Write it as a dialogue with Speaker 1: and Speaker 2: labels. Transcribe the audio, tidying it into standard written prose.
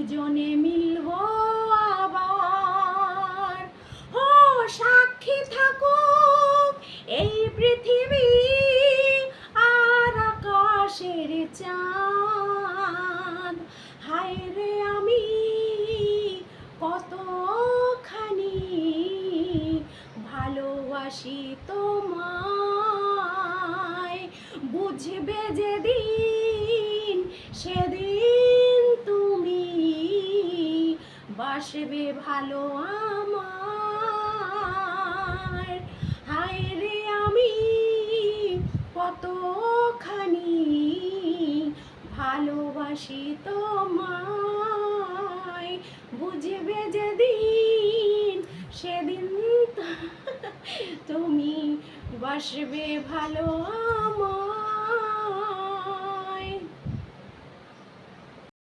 Speaker 1: দুজনে মিলব আবার। ও সাক্ষী থাকো এই পৃথিবী আর আকাশের চাঁদ। হায় রে আমি কতখানি ভালোবাসি তোমায়। বুঝবে যেদিন সেদিন তুমি বাসবে ভালো আমায়। হায় রে আমি কতখানি ভালোবাসি তোমায়। বুঝবে যেদিন সেদিন তুমি বাসবে ভালো।